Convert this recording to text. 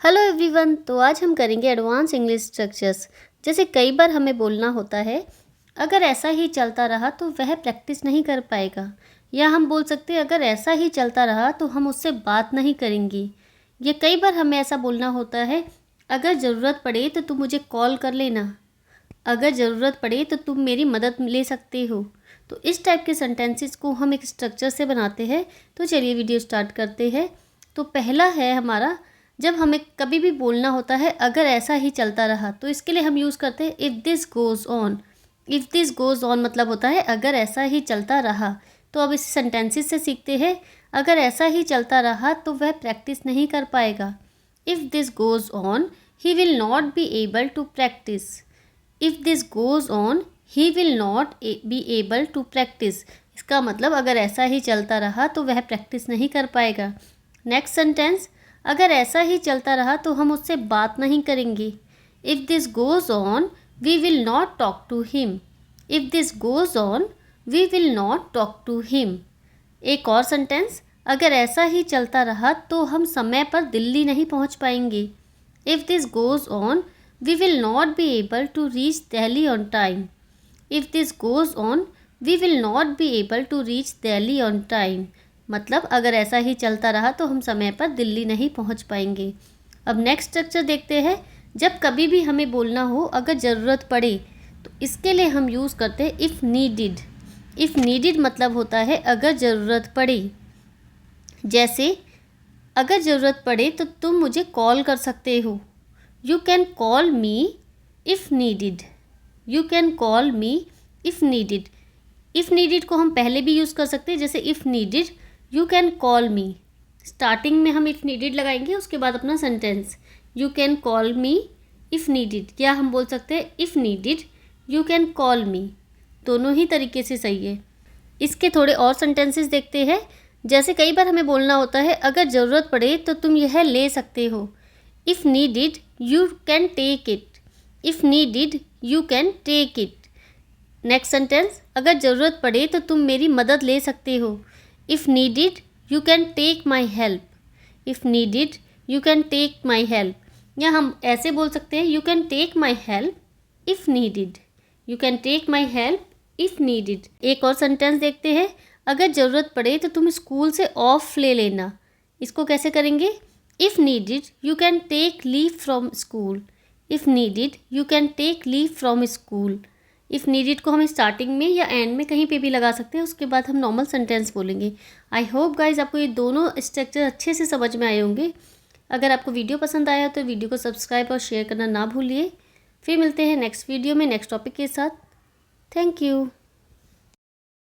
Hello everyone. तो आज हम करेंगे एडवांस इंग्लिश स्ट्रक्चर्स। जैसे कई बार हमें बोलना होता है अगर ऐसा ही चलता रहा तो वह प्रैक्टिस नहीं कर पाएगा, या हम बोल सकते हैं अगर ऐसा ही चलता रहा तो हम उससे बात नहीं करेंगे। या कई बार हमें ऐसा बोलना होता है अगर ज़रूरत पड़े तो तुम मुझे कॉल कर लेना, अगर ज़रूरत पड़े तो तुम मेरी मदद ले सकते हो। तो इस टाइप के सेंटेंसेस को हम एक स्ट्रक्चर से बनाते हैं। तो चलिए वीडियो स्टार्ट करते हैं। तो पहला है हमारा, जब हमें कभी भी बोलना होता है अगर ऐसा ही चलता रहा, तो इसके लिए हम यूज़ करते हैं if this goes on. If this goes on मतलब होता है अगर ऐसा ही चलता रहा। तो अब इस सेंटेंसेस से सीखते हैं अगर ऐसा ही चलता रहा तो वह प्रैक्टिस नहीं कर पाएगा। If this goes on he will not be able to practice. If this goes on he will not be able to practice. इसका मतलब अगर ऐसा ही चलता रहा तो वह प्रैक्टिस नहीं कर पाएगा। नेक्स्ट सेंटेंस, अगर ऐसा ही चलता रहा तो हम उससे बात नहीं करेंगे। If this goes on we will not talk to him. If this goes on we will not talk to him. एक और सेंटेंस, अगर ऐसा ही चलता रहा तो हम समय पर दिल्ली नहीं पहुंच पाएंगे। If this goes on we will not be able to reach Delhi on time. If this goes on we will not be able to reach Delhi on time. मतलब अगर ऐसा ही चलता रहा तो हम समय पर दिल्ली नहीं पहुंच पाएंगे। अब नेक्स्ट स्ट्रक्चर देखते हैं। जब कभी भी हमें बोलना हो अगर ज़रूरत पड़े, तो इसके लिए हम यूज़ करते हैं इफ़ नीडिड। इफ़ नीडिड मतलब होता है अगर ज़रूरत पड़े। जैसे अगर ज़रूरत पड़े तो तुम मुझे कॉल कर सकते हो। You can call me if needed. You can call me if needed. If needed को हम पहले भी यूज़ कर सकते हैं, जैसे if needed you can call me. Starting में हम इफ़ नीडिड लगाएंगे, उसके बाद अपना sentence you can call me if needed, या हम बोल सकते हैं if needed you can call मी। दोनों ही तरीके से सही है। इसके थोड़े और सेंटेंसेस देखते हैं। जैसे कई बार हमें बोलना होता है अगर ज़रूरत पड़े तो तुम यह ले सकते हो। If needed you can take it. If needed you can take it. Next sentence, अगर ज़रूरत पड़े तो तुम मेरी मदद ले सकते हो। If needed you can take my help. If needed you can take my help. या हम ऐसे बोल सकते हैं you can take my help if needed. You can take my help if needed. एक और सेंटेंस देखते हैं, अगर ज़रूरत पड़े तो तुम स्कूल से ऑफ ले लेना। इसको कैसे करेंगे? If needed you can take leave from school. If needed you can take leave from school. If needed को हम स्टार्टिंग में या एंड में कहीं पे भी लगा सकते हैं, उसके बाद हम नॉर्मल सेंटेंस बोलेंगे। आई होप गाइज आपको ये दोनों स्ट्रक्चर अच्छे से समझ में आए होंगे। अगर आपको वीडियो पसंद आया तो वीडियो को सब्सक्राइब और शेयर करना ना भूलिए। फिर मिलते हैं नेक्स्ट वीडियो में नेक्स्ट टॉपिक के साथ। Thank you.